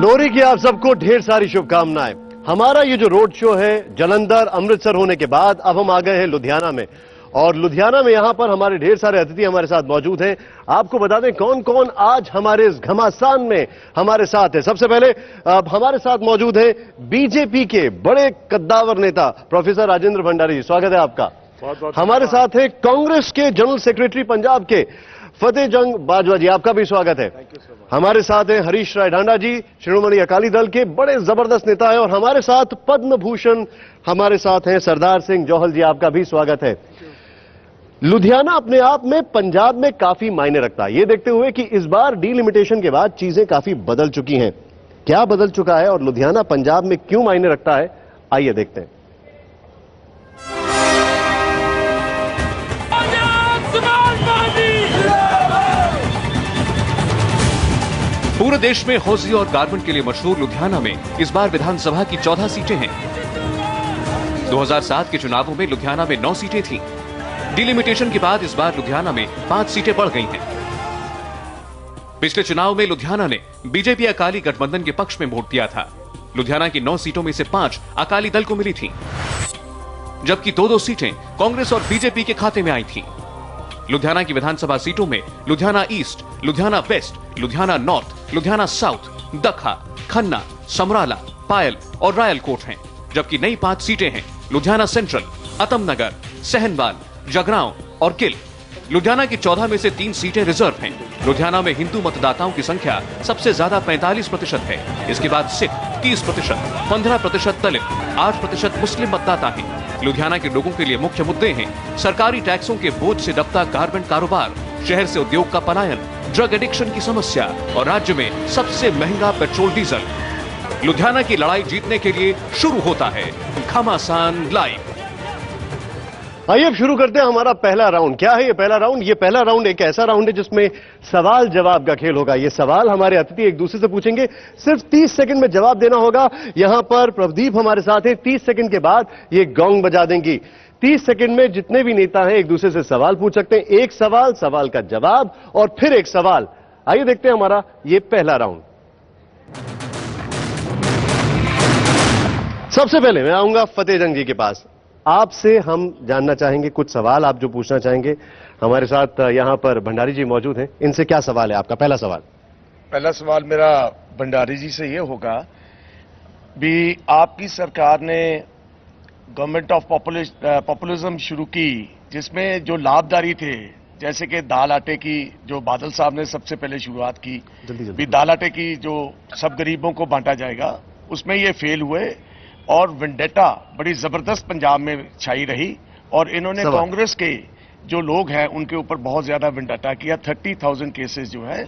लोहरी की आप सबको ढेर सारी शुभकामनाएं। हमारा ये जो रोड शो है जालंधर अमृतसर होने के बाद अब हम आ गए हैं लुधियाना में, और लुधियाना में यहां पर हमारे ढेर सारे अतिथि हमारे साथ मौजूद हैं। आपको बता दें कौन कौन आज हमारे इस घमासान में हमारे साथ है। सबसे पहले हमारे साथ मौजूद है बीजेपी के बड़े कद्दावर नेता प्रोफेसर राजेंद्र भंडारी जी, स्वागत है आपका। हमारे साथ है कांग्रेस के जनरल सेक्रेटरी पंजाब के फतेह जंग बाजवा जी, आपका भी स्वागत है। हमारे साथ हैं हरीश राय ढांडा जी, शिरोमणि अकाली दल के बड़े जबरदस्त नेता हैं, और हमारे साथ पद्म भूषण हमारे साथ हैं सरदार सिंह जौहल जी, आपका भी स्वागत है। लुधियाना अपने आप में पंजाब में काफी मायने रखता है, ये देखते हुए कि इस बार डीलिमिटेशन के बाद चीजें काफी बदल चुकी हैं। क्या बदल चुका है और लुधियाना पंजाब में क्यों मायने रखता है, आइए देखते हैं। पूरे देश में हौजी और गारमेंट के लिए मशहूर लुधियाना में इस बार विधानसभा की 14 सीटें हैं। 2007 के चुनावों में लुधियाना में 9 सीटें थीं। डिलिमिटेशन के बाद इस बार लुधियाना में 5 सीटें बढ़ गई हैं। पिछले चुनाव में लुधियाना ने बीजेपी अकाली गठबंधन के पक्ष में वोट दिया था। लुधियाना की 9 सीटों में से 5 अकाली दल को मिली थीं, जबकि 2-2 सीटें कांग्रेस और बीजेपी के खाते में आई थीं। लुधियाना की विधानसभा सीटों में Ludhiana east, Ludhiana west, Ludhiana north, Ludhiana south, Dakha, Khanna, Samrala, पायल और रायलकोट हैं, जबकि नई 5 सीटें हैं लुधियाना सेंट्रल, अतमनगर, सहनवाल, जगरांव और किल। लुधियाना की 14 में से 3 सीटें रिजर्व हैं। लुधियाना में हिंदू मतदाताओं की संख्या सबसे ज्यादा 45% है। इसके बाद सिख 30%, 15% दलित, 8% मुस्लिम मतदाता हैं। लुधियाना के लोगों के लिए मुख्य मुद्दे हैं सरकारी टैक्सों के बोझ से दबता गारमेंट कारोबार, शहर से उद्योग का पलायन, ड्रग एडिक्शन की समस्या और राज्य में सबसे महंगा पेट्रोल डीजल। लुधियाना की लड़ाई जीतने के लिए शुरू होता है घमासान लाइव। आइए अब शुरू करते हैं हमारा पहला राउंड। क्या है ये पहला राउंड? ये पहला राउंड एक ऐसा राउंड है जिसमें सवाल जवाब का खेल होगा। ये सवाल हमारे अतिथि एक दूसरे से पूछेंगे, सिर्फ 30 सेकंड में जवाब देना होगा। यहां पर प्रदीप हमारे साथ है, 30 सेकंड के बाद ये गोंग बजा देंगी। 30 सेकंड में जितने भी नेता हैं एक दूसरे से सवाल पूछ सकते हैं। एक सवाल, सवाल का जवाब और फिर एक सवाल। आइए देखते हैं हमारा ये पहला राउंड। सबसे पहले मैं आऊंगा फतेह जंग जी के पास। आपसे हम जानना चाहेंगे कुछ सवाल, आप जो पूछना चाहेंगे। हमारे साथ यहां पर भंडारी जी मौजूद हैं, इनसे क्या सवाल है आपका? पहला सवाल मेरा भंडारी जी से ये होगा भी, आपकी सरकार ने गवर्नमेंट ऑफ पॉपुलिज्म शुरू की, जिसमें जो लाभदारी थे, जैसे कि दाल आटे की, जो बादल साहब ने सबसे पहले शुरुआत की, भी दाल आटे की जो सब गरीबों को बांटा जाएगा, उसमें ये फेल हुए और वेंडेटा बड़ी जबरदस्त पंजाब में छाई रही, और इन्होंने कांग्रेस के जो लोग हैं उनके ऊपर बहुत ज्यादा वेंडेटा किया। 30,000 केसेस जो है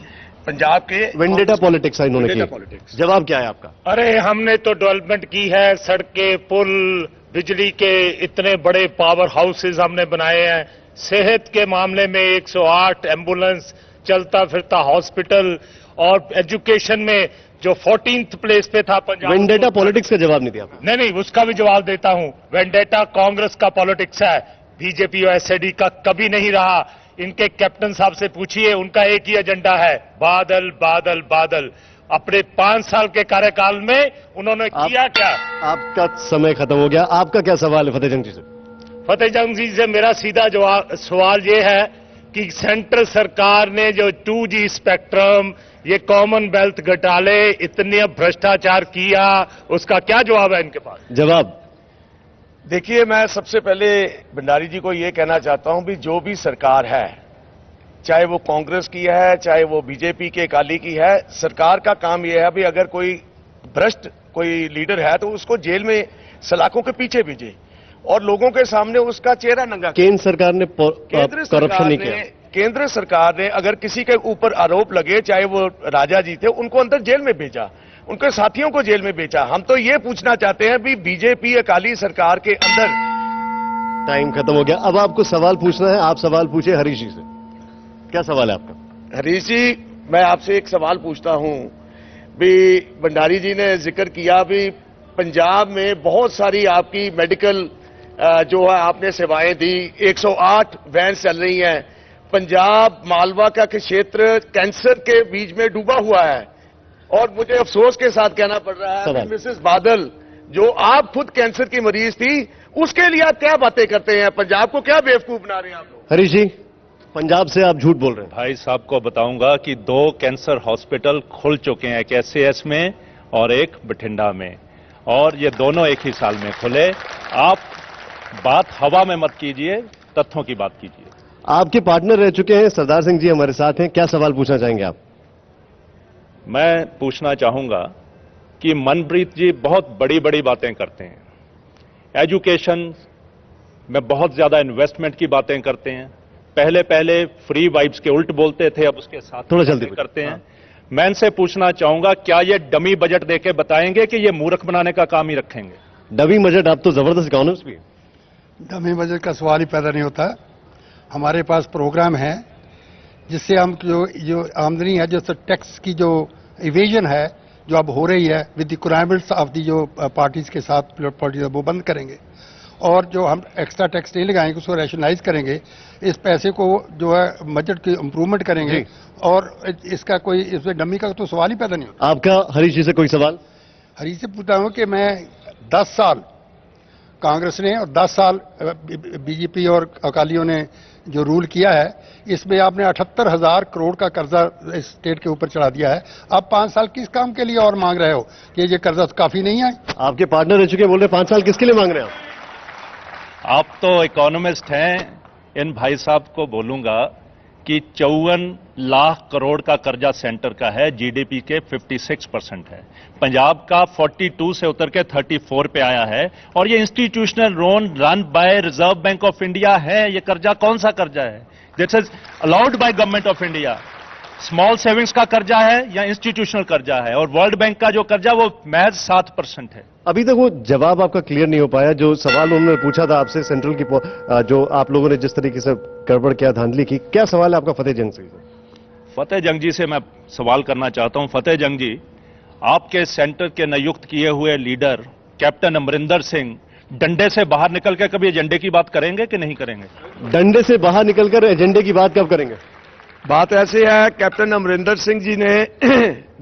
पंजाब के वेंडेटा पॉलिटिक्स इन्होंने की। जवाब क्या है आपका? अरे हमने तो डेवलपमेंट की है, सड़कें, पुल, बिजली के इतने बड़े पावर हाउसेज हमने बनाए हैं। सेहत के मामले में 108 एम्बुलेंस, चलता फिरता हॉस्पिटल, और एजुकेशन में जो 14th प्लेस पे था पंजाब। वेंडेटा पॉलिटिक्स का जवाब नहीं दिया? नहीं, उसका भी जवाब देता हूं। वेंडेटा कांग्रेस का पॉलिटिक्स है, बीजेपी और एसएडी का कभी नहीं रहा। इनके कैप्टन साहब से पूछिए, उनका एक ही एजेंडा है, बादल बादल बादल। अपने 5 साल के कार्यकाल में उन्होंने किया क्या? आपका समय खत्म हो गया। आपका क्या सवाल है फतेह जंग जी से? फतेह जंग जी से मेरा सीधा सवाल ये है कि सेंट्रल सरकार ने जो 2G स्पेक्ट्रम, ये कॉमनवेल्थ घोटाले, इतने भ्रष्टाचार किया, उसका क्या जवाब है इनके पास? जवाब देखिए, मैं सबसे पहले भंडारी जी को यह कहना चाहता हूं भी, जो भी सरकार है, चाहे वो कांग्रेस की है, चाहे वो बीजेपी के अकाली की है, सरकार का काम यह है भी, अगर कोई भ्रष्ट कोई लीडर है तो उसको जेल में सलाखों के पीछे भेजे और लोगों के सामने उसका चेहरा नंगा। केंद्र सरकार ने करप्शन नहीं किया। केंद्र सरकार ने अगर किसी के ऊपर आरोप लगे, चाहे वो राजा जी थे, उनको अंदर जेल में भेजा, उनके साथियों को जेल में भेजा। हम तो ये पूछना चाहते हैं भी, बीजेपी अकाली सरकार के अंदर। टाइम खत्म हो गया। अब आपको सवाल पूछना है, आप सवाल पूछे हरीश जी से। क्या सवाल है आपका? हरीश जी, मैं आपसे एक सवाल पूछता हूं भी, भंडारी जी ने जिक्र किया भी पंजाब में बहुत सारी आपकी मेडिकल जो है आपने सेवाएं दी, 108 वैन चल रही हैं। पंजाब मालवा का क्षेत्र कैंसर के बीच में डूबा हुआ है। और मुझे अफसोस के साथ कहना पड़ रहा है सवाल। कि मिसेस बादल, जो आप खुद कैंसर की मरीज थी, उसके लिए आप क्या बातें करते हैं? पंजाब को क्या बेवकूफ बना रहे हैं आप लोग? हरीश जी, पंजाब से आप झूठ बोल रहे हैं। भाई साहब को बताऊंगा कि 2 कैंसर हॉस्पिटल खुल चुके हैं, एक एसएएस में और एक बठिंडा में, और ये दोनों एक ही साल में खुले। आप बात हवा में मत कीजिए, तथ्यों की बात कीजिए। आपके पार्टनर रह चुके हैं सरदार सिंह जी हमारे साथ हैं, क्या सवाल पूछना चाहेंगे आप? मैं पूछना चाहूंगा कि मनप्रीत जी बहुत बड़ी बड़ी बातें करते हैं, एजुकेशन में बहुत ज्यादा इन्वेस्टमेंट की बातें करते हैं। पहले फ्री वाइब्स के उल्ट बोलते थे, अब उसके साथ थोड़ा जल्दी करते हैं। मैं इनसे पूछना चाहूंगा, क्या ये डमी बजट देके बताएंगे कि ये मूर्ख बनाने का काम ही रखेंगे? डमी बजट, आप तो जबरदस्त इकोनॉमिस्ट भी हैं। डमी बजट का सवाल ही पैदा नहीं होता। हमारे पास प्रोग्राम है जिससे हम जो आमदनी है, जो टैक्स की जो इवेजन है जो अब हो रही है with the requirements of the जो पार्टीज के साथ पार्टीज वो बंद करेंगे, और जो हम एक्स्ट्रा टैक्स नहीं लगाएंगे उसको रैशनलाइज करेंगे। इस पैसे को जो है बजट की इंप्रूवमेंट करेंगे, और इसका कोई इसमें डमी का तो सवाल ही पैदा नहीं होता। आपका हरीश जी से कोई सवाल? हरीश से पूछता हूं कि मैं 10 साल कांग्रेस ने और 10 साल बीजेपी और अकालियों ने जो रूल किया है, इसमें आपने 78,000 करोड़ का कर्जा इस स्टेट के ऊपर चढ़ा दिया है। आप 5 साल किस काम के लिए और मांग रहे हो कि ये कर्जा तो काफी नहीं है? आपके पार्टनर रह चुके हैं, बोल रहे 5 साल किसके लिए मांग रहे हैं आप तो इकोनॉमिस्ट हैं। इन भाई साहब को बोलूंगा कि 54 लाख करोड़ का कर्जा सेंटर का है, जीडीपी के 56% है। पंजाब का 42 से उतर के 34 पे आया है, और ये institutional loan run by reserve bank of India है। ये कर्जा कौन सा कर्जा है? This is allowed by government of India. Small savings का कर्जा है या इंस्टीट्यूशनल कर्जा है? और वर्ल्ड बैंक का जो कर्जा वो महज 7% है। अभी तक वो जवाब आपका क्लियर नहीं हो पाया। जो सवाल उन्होंने पूछा था आपसे, सेंट्रल की जो आप लोगों ने जिस तरीके से गड़बड़ किया, धांधली की, क्या सवाल है आपका फतेह जंग से? फतेह जंग जी से मैं सवाल करना चाहता हूं। फतेह जंग जी, आपके सेंटर के नियुक्त किए हुए लीडर कैप्टन अमरिंदर सिंह डंडे से बाहर निकल के कभी एजेंडे की बात करेंगे कि नहीं करेंगे? डंडे से बाहर निकलकर एजेंडे की बात कब करेंगे? बात ऐसे है, कैप्टन अमरिंदर सिंह जी ने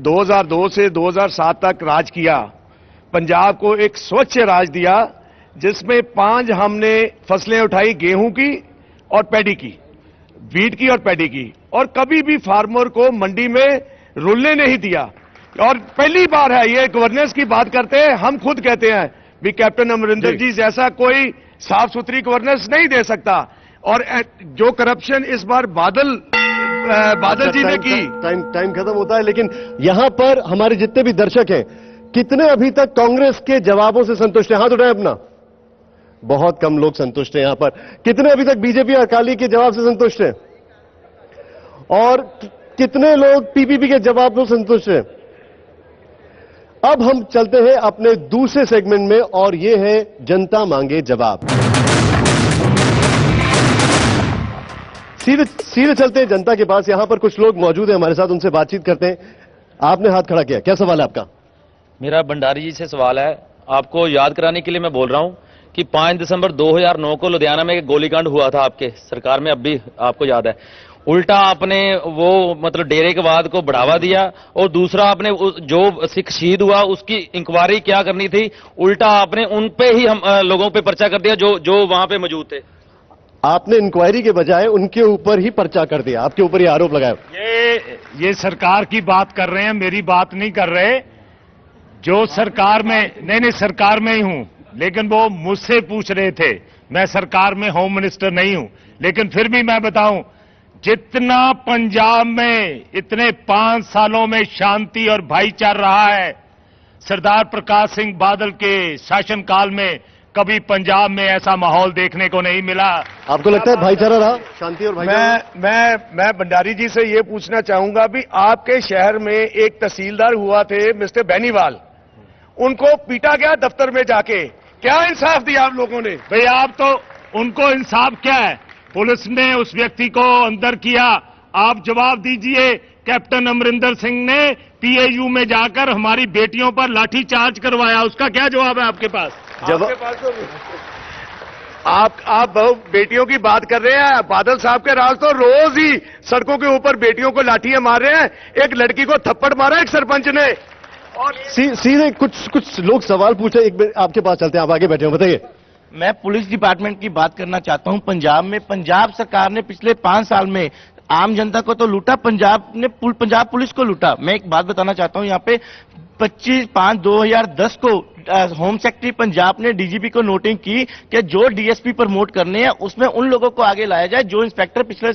2002 से 2007 तक राज किया, पंजाब को एक स्वच्छ राज दिया, जिसमें 5 हमने फसलें उठाई, गेहूं की और पैडी की, वीट की और पैडी की, और कभी भी फार्मर को मंडी में रुलने नहीं दिया। और पहली बार है ये गवर्नेंस की बात करते हैं, हम खुद कहते हैं भी कैप्टन अमरिंदर जी जैसा कोई साफ सुथरी गवर्नेंस नहीं दे सकता। और जो करप्शन इस बार बादल जी ने की। टाइम खत्म होता है, लेकिन यहां पर हमारे जितने भी दर्शक हैं, कितने अभी तक कांग्रेस के जवाबों से संतुष्ट हैं? हाथ उठाएं अपना। बहुत कम लोग संतुष्ट हैं यहां पर। कितने अभी तक बीजेपी और अकाली के जवाब से संतुष्ट हैं? और कितने लोग पीपीपी के जवाब से संतुष्ट हैं? अब हम चलते हैं अपने दूसरे सेगमेंट में, और यह है जनता मांगे जवाब। सीधे चलते हैं जनता के पास। यहां पर कुछ लोग मौजूद हैं हमारे साथ, उनसे बातचीत करते हैं। आपने हाथ खड़ा किया, क्या सवाल है आपका? मेरा भंडारी जी से सवाल है। आपको याद कराने के लिए मैं बोल रहा हूं कि 5 दिसंबर 2009 को लुधियाना में एक गोलीकांड हुआ था आपके सरकार में, अब भी आपको याद है। उल्टा आपने वो मतलब डेरेकवाद को बढ़ावा दिया, और दूसरा आपने जो सिख शहीद हुआ उसकी इंक्वायरी क्या करनी थी, उल्टा आपने उन पे ही हम लोगों पे पर्चा कर दिया जो वहां पे मौजूद थे। आपने इंक्वायरी के बजाय उनके ऊपर ही पर्चा कर दिया, आपके ऊपर ही आरोप लगाया। ये सरकार की बात कर रहे हैं, मेरी बात नहीं कर रहे। जो सरकार में नहीं सरकार में ही हूं, लेकिन वो मुझसे पूछ रहे थे। मैं सरकार में होम मिनिस्टर नहीं हूं, लेकिन फिर भी मैं बताऊं, जितना पंजाब में इतने 5 सालों में शांति और भाईचारा रहा है, सरदार प्रकाश सिंह बादल के शासनकाल में कभी पंजाब में ऐसा माहौल देखने को नहीं मिला। आपको लगता है भाईचारा रहा, शांति और भाईचारा? मैं भंडारी जी से ये पूछना चाहूंगा भी आपके शहर में एक तहसीलदार हुआ थे मिस्टर बेनीवाल, उनको पीटा गया दफ्तर में जाके, क्या इंसाफ दिया आप लोगों ने? भाई आप तो, उनको इंसाफ क्या है? पुलिस ने उस व्यक्ति को अंदर किया। आप जवाब दीजिए। कैप्टन अमरिंदर सिंह ने पीएयू में जाकर हमारी बेटियों पर लाठीचार्ज करवाया, उसका क्या जवाब है आपके पास? आप बेटियों की बात कर रहे हैं। बादल साहब के राज तो रोज ही सड़कों के ऊपर बेटियों को लाठियां मार रहे हैं। एक लड़की को थप्पड़ मारा एक सरपंच ने। और सीधे कुछ लोग सवाल पूछे। एक मिनट आपके पास चलते हैं, आप आगे बैठे हो, बताइए। मैं पुलिस डिपार्टमेंट की बात करना चाहता हूं। पंजाब में पंजाब सरकार ने पिछले 5 साल में आम जनता को तो लूटा, पंजाब पुलिस को लूटा। मैं एक बात बताना चाहता हूं, यहाँ पे 25/5/2010 को होम सेक्रेटरी पंजाब ने डीजीपी को नोटिंग की कि जो डीएसपी प्रमोट करने हैं उसमें उन लोगों को आगे लाया जाए जो इंस्पेक्टर पिछले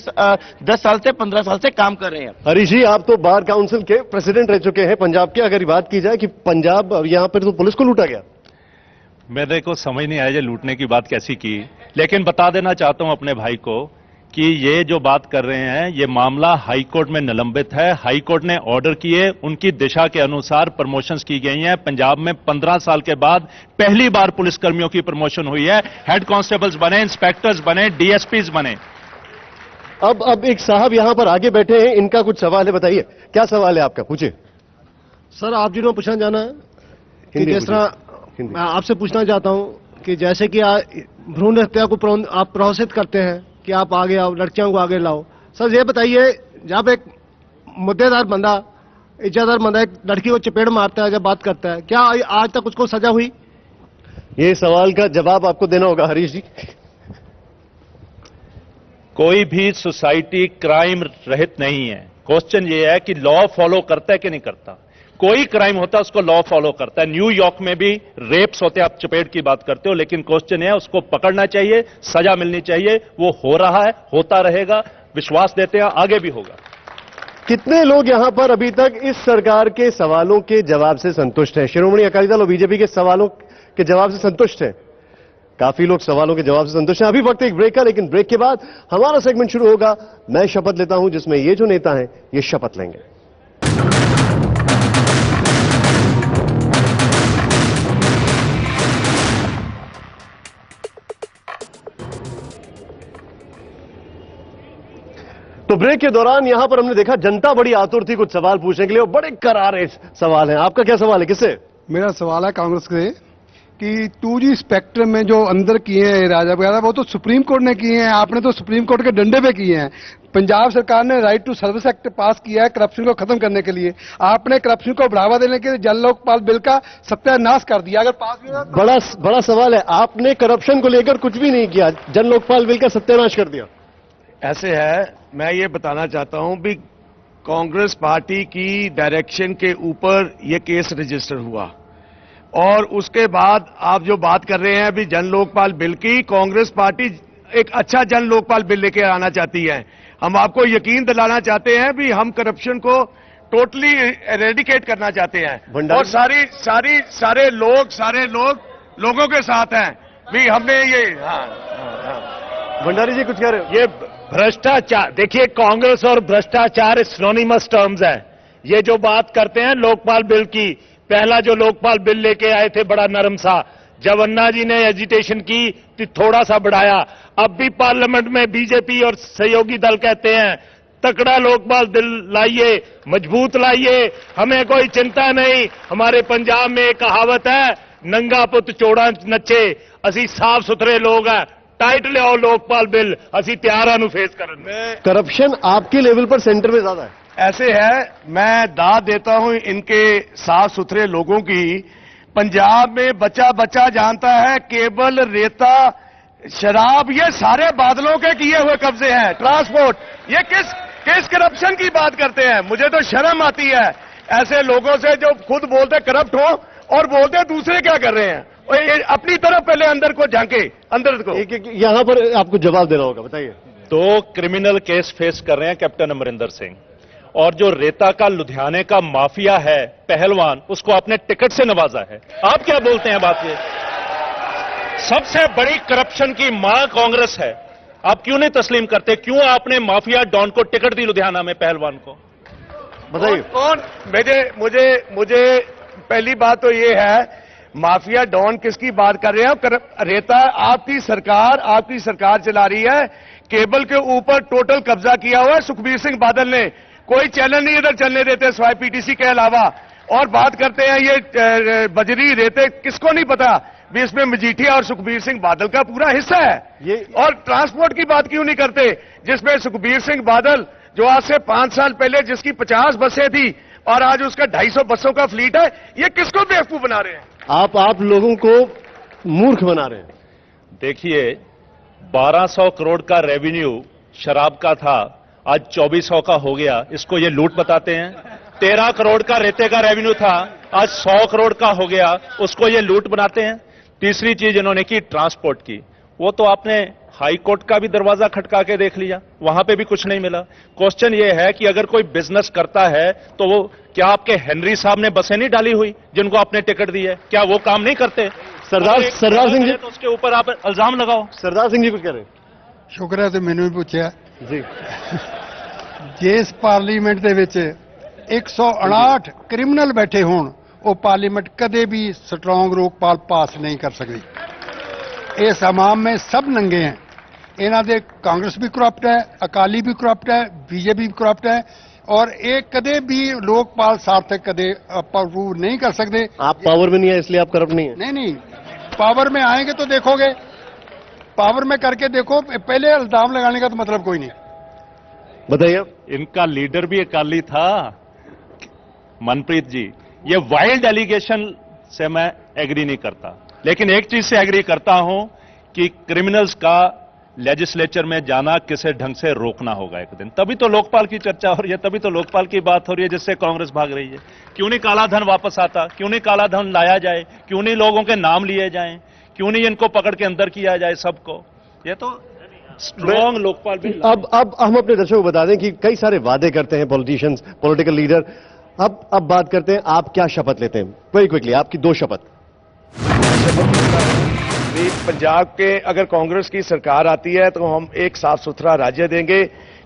10 साल से 15 साल से काम कर रहे हैं। हरीश जी, आप तो बार काउंसिल के प्रेसिडेंट रह चुके हैं पंजाब के। अगर बात की जाए कि पंजाब यहाँ पर तो पुलिस को लूटा गया, मेरे को समझ नहीं आया ये लूटने की बात कैसी की, लेकिन बता देना चाहता हूं अपने भाई को कि ये जो बात कर रहे हैं ये मामला हाई कोर्ट में निलंबित है। हाई कोर्ट ने ऑर्डर किए, उनकी दिशा के अनुसार प्रमोशंस की गई हैं। पंजाब में 15 साल के बाद पहली बार पुलिसकर्मियों की प्रमोशन हुई है। हेड कांस्टेबल्स बने, इंस्पेक्टर्स बने, डीएसपीज बने। अब एक साहब यहां पर आगे बैठे हैं, इनका कुछ सवाल है, बताइए क्या सवाल है आपका, पूछिए। सर, आप जिन्होंने पूछना जाना है कि जिस तरह मैं आपसे पूछना चाहता हूं कि जैसे कि भ्रूण हत्या को आप प्रोत्साहित करते हैं कि आप आगे आओ, लड़कियों को आगे लाओ। सर ये बताइए, जब एक मुद्देदार बंदा, इज्जतदार बंदा एक लड़की को चपेट मारता है, जब बात करता है, क्या आज तक उसको सजा हुई? ये सवाल का जवाब आपको देना होगा हरीश जी। कोई भी सोसाइटी क्राइम रहित नहीं है। क्वेश्चन ये है कि लॉ फॉलो करता है कि नहीं करता। कोई क्राइम होता है उसको लॉ फॉलो करता है। न्यूयॉर्क में भी रेप्स होते हैं, आप चपेट की बात करते हो, लेकिन क्वेश्चन है उसको पकड़ना चाहिए, सजा मिलनी चाहिए। वो हो रहा है, होता रहेगा, विश्वास देते हैं आगे भी होगा। कितने लोग यहां पर अभी तक इस सरकार के सवालों के जवाब से संतुष्ट हैं? श्रोमणी अकाली दल और बीजेपी के सवालों के जवाब से संतुष्ट हैं? काफी लोग सवालों के जवाब से संतुष्ट हैं। अभी वक्त एक ब्रेक का, लेकिन ब्रेक के बाद हमारा सेगमेंट शुरू होगा मैं शपथ लेता हूं, जिसमें ये जो नेता हैं ये शपथ लेंगे। तो ब्रेक के दौरान यहां पर हमने देखा जनता बड़ी आतुर थी कुछ सवाल पूछने के लिए, और बड़े करारे सवाल हैं। आपका क्या सवाल है, किससे? मेरा सवाल है कांग्रेस से कि 2G स्पेक्ट्रम में जो अंदर किए हैं राजा वगैरह, वो तो सुप्रीम कोर्ट ने किए हैं, आपने तो सुप्रीम कोर्ट के डंडे पे किए हैं। पंजाब सरकार ने right to service act pass किया है करप्शन को खत्म करने के लिए। आपने करप्शन को बढ़ावा देने के लिए जन लोकपाल बिल का सत्यानाश कर दिया। अगर पास भी बड़ा सवाल है, आपने करप्शन को लेकर कुछ भी नहीं किया, जन लोकपाल बिल का सत्यानाश कर दिया। ऐसे है, मैं ये बताना चाहता हूं भी कांग्रेस पार्टी की डायरेक्शन के ऊपर ये केस रजिस्टर हुआ, और उसके बाद आप जो बात कर रहे हैं अभी जन लोकपाल बिल की, कांग्रेस पार्टी एक अच्छा जन लोकपाल बिल लेके आना चाहती है। हम आपको यकीन दिलाना चाहते हैं भी हम करप्शन को टोटली एरेडिकेट करना चाहते हैं, और सारे लोग लोगों के साथ हैं भी। हमने ये भंडारी जी कुछ कह रहे हो? ये भ्रष्टाचार, देखिए कांग्रेस और भ्रष्टाचार सिनोनिमस टर्म्स हैं। ये जो बात करते हैं लोकपाल बिल की, पहला जो लोकपाल बिल लेके आए थे बड़ा नरम सा, जब अन्ना जी ने एजिटेशन की तो थोड़ा सा बढ़ाया। अब भी पार्लियामेंट में बीजेपी और सहयोगी दल कहते हैं तकड़ा लोकपाल बिल लाइए, मजबूत लाइए, हमें कोई चिंता नहीं। हमारे पंजाब में एक कहावत है, नंगा पुत चोड़ा नच्चे। असी साफ सुथरे लोग हैं, टाइट ले आओ लोकपाल बिल, असी तैयार हैं फेस करने। करप्शन आपके लेवल पर सेंटर में ज्यादा है? ऐसे है, मैं दाद देता हूं इनके साफ सुथरे लोगों की। पंजाब में बच्चा जानता है केबल, रेता, शराब, ये सारे बादलों के किए हुए कब्जे हैं। ट्रांसपोर्ट, ये किस करप्शन की बात करते हैं? मुझे तो शर्म आती है ऐसे लोगों से जो खुद बोलते करप्ट हो और बोलते दूसरे क्या कर रहे हैं। और ये अपनी तरफ पहले अंदर को झांके, अंदर को। यहां पर आपको जवाब देना होगा, बताइए। 2 क्रिमिनल केस फेस कर रहे हैं कैप्टन अमरिंदर सिंह, और जो रेता का लुधियाने का माफिया है पहलवान, उसको आपने टिकट से नवाजा है। आप क्या बोलते हैं बात ये? सबसे बड़ी करप्शन की मां कांग्रेस है, आप क्यों नहीं तस्लीम करते? क्यों आपने माफिया डॉन को टिकट दी लुधियाना में, पहलवान को? बताइए कौन? मुझे पहली बात तो ये है, माफिया डॉन किसकी बात कर रहे हैं? रेता आपकी सरकार चला रही है। केबल के ऊपर टोटल कब्जा किया हुआ है सुखबीर सिंह बादल ने। कोई चैनल नहीं इधर चलने देते सिवाय पीटीसी के अलावा। और बात करते हैं ये बजरी रेते, किसको नहीं पता भी इसमें मजीठिया और सुखबीर सिंह बादल का पूरा हिस्सा है। और ट्रांसपोर्ट की बात क्यों नहीं करते, जिसमें सुखबीर सिंह बादल जो आज से 5 साल पहले जिसकी 50 बसें थी और आज उसका 250 बसों का फ्लीट है, ये किसको बेवकूफ बना रहे हैं? आप लोगों को मूर्ख बना रहे हैं। देखिए, 1200 करोड़ का रेवेन्यू शराब का था, आज 2400 का हो गया, इसको ये लूट बताते हैं। 13 करोड़ का रेते का रेवेन्यू था, आज 100 करोड़ का हो गया, उसको ये लूट बनाते हैं। तीसरी चीज इन्होंने की ट्रांसपोर्ट की, वो तो आपने हाई कोर्ट का भी दरवाजा खटका के देख लिया, वहां पे भी कुछ नहीं मिला। क्वेश्चन ये है कि अगर कोई बिजनेस करता है तो वो क्या आपके हेनरी साहब ने बसें नहीं डाली हुई जिनको आपने टिकट दी है, क्या वो काम नहीं करते? सरदार सिंह जी, तो उसके ऊपर आप इल्जाम लगाओ। सरदार सिंह जी कुछ कह रहे हैं। शुक्र है तो मैंने भी पूछा जी। जिस पार्लीमेंट ਦੇ ਵਿੱਚ 159 ਕ੍ਰਿਮੀਨਲ ਬੈਠੇ ਹੋਣ, ਉਹ ਪਾਰਲੀਮੈਂਟ ਕਦੇ ਵੀ ਸਟਰੋਂਗ ਰੋਕਪਾਲ ਪਾਸ ਨਹੀਂ ਕਰ ਸਕਦੀ। ਇਸ ਹਮਾਮ में सब नंगे हैं। ਇਹਨਾਂ ਦੇ ਕਾਂਗਰਸ भी करप्ट है, अकाली भी करप्ट है, बीजेपी भी करप्ट है और ये कदे भी लोकपाल सार्थक कदे अप्रूव नहीं कर सकते। आप पावर में नहीं है इसलिए आप करप्ट नहीं है? नहीं, पावर में आएंगे तो देखोगे, पावर में करके देखो, पहले इल्जाम लगाने का तो मतलब कोई नहीं। बताइए। इनका लीडर भी अकाली था, मनप्रीत जी। ये वाइल्ड एलिगेशन से मैं एग्री नहीं करता, लेकिन एक चीज से एग्री करता हूं कि क्रिमिनल्स का लेजिस्लेचर में जाना किसे ढंग से रोकना होगा एक दिन। तभी तो लोकपाल की चर्चा हो रही है, तभी तो लोकपाल की बात हो रही है, जिससे कांग्रेस भाग रही है। क्यों नहीं काला धन वापस आता, क्यों नहीं काला धन लाया जाए, क्यों नहीं लोगों के नाम लिए जाएं, क्यों नहीं इनको पकड़ के अंदर किया जाए सबको? ये तो स्ट्रॉन्ग लोकपाल बिल। अब हम अपने दर्शकों को बता दें कि कई सारे वादे करते हैं पॉलिटिशियंस, पॉलिटिकल लीडर। अब बात करते हैं, आप क्या शपथ लेते हैं? वेरी क्विकली, आपकी 2 शपथ। पंजाब के अगर कांग्रेस की सरकार आती है तो हम एक साफ सुथरा राज्य देंगे,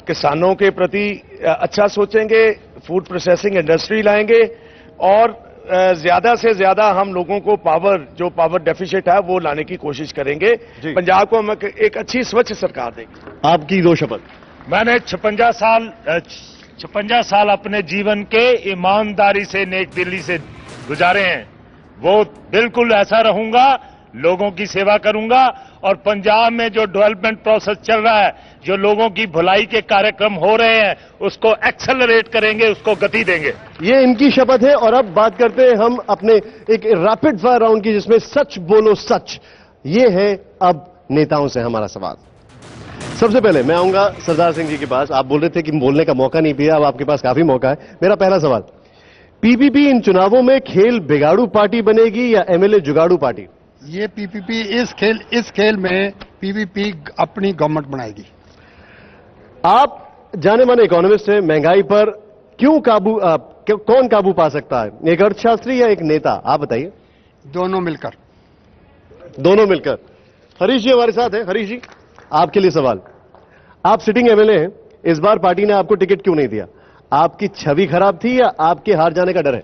किसानों के प्रति अच्छा सोचेंगे, फूड प्रोसेसिंग इंडस्ट्री लाएंगे और ज्यादा से ज्यादा हम लोगों को जो पावर डेफिसिट है वो लाने की कोशिश करेंगे। पंजाब को हम एक अच्छी स्वच्छ सरकार देंगे। आपकी 2 शपथ। मैंने 56 साल अपने जीवन के ईमानदारी से, नेक दिली से गुजारे हैं। वो बिल्कुल ऐसा रहूंगा, लोगों की सेवा करूंगा और पंजाब में जो डेवलपमेंट प्रोसेस चल रहा है, जो लोगों की भलाई के कार्यक्रम हो रहे हैं, उसको एक्सेलरेट करेंगे, उसको गति देंगे। ये इनकी शपथ है। और अब बात करते हैं हम अपने एक रैपिड फायर राउंड की, जिसमें सच बोलो सच। ये है अब नेताओं से हमारा सवाल। सबसे पहले मैं आऊंगा सरदार सिंह जी के पास। आप बोल रहे थे कि बोलने का मौका नहीं दिया, अब आपके पास काफी मौका है। मेरा पहला सवाल, पीपीपी इन चुनावों में खेल बिगाड़ू पार्टी बनेगी या एमएलए जुगाड़ू पार्टी? ये पीपीपी इस खेल में पीपीपी अपनी गवर्नमेंट बनाएगी। आप जाने माने इकोनॉमिस्ट हैं, महंगाई पर कौन काबू पा सकता है, एक अर्थशास्त्री या एक नेता? आप बताइए। दोनों मिलकर। दोनों मिलकर। हरीश जी हमारे साथ हैं। हरीश जी, आपके लिए सवाल। आप सिटिंग एमएलए हैं, इस बार पार्टी ने आपको टिकट क्यों नहीं दिया? आपकी छवि खराब थी या आपके हार जाने का डर है?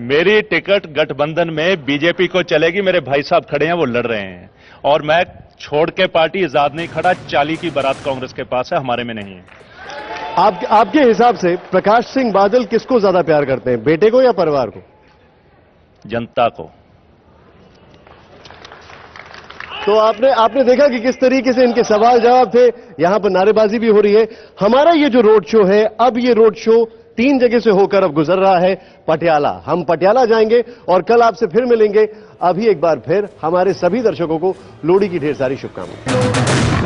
मेरी टिकट गठबंधन में बीजेपी को चलेगी। मेरे भाई साहब खड़े हैं, वो लड़ रहे हैं और मैं छोड़ के पार्टी आजाद नहीं खड़ा। 40 की बारात कांग्रेस के पास है, हमारे में नहीं है। आपके हिसाब से प्रकाश सिंह बादल किसको ज्यादा प्यार करते हैं, बेटे को या परिवार को? जनता को। तो आपने देखा कि किस तरीके से इनके सवाल जवाब थे। यहां पर नारेबाजी भी हो रही है। हमारा ये जो रोड शो है, अब ये रोड शो 3 जगह से होकर अब गुजर रहा है। पटियाला, हम पटियाला जाएंगे और कल आपसे फिर मिलेंगे। अभी एक बार फिर हमारे सभी दर्शकों को लोहड़ी की ढेर सारी शुभकामनाएं।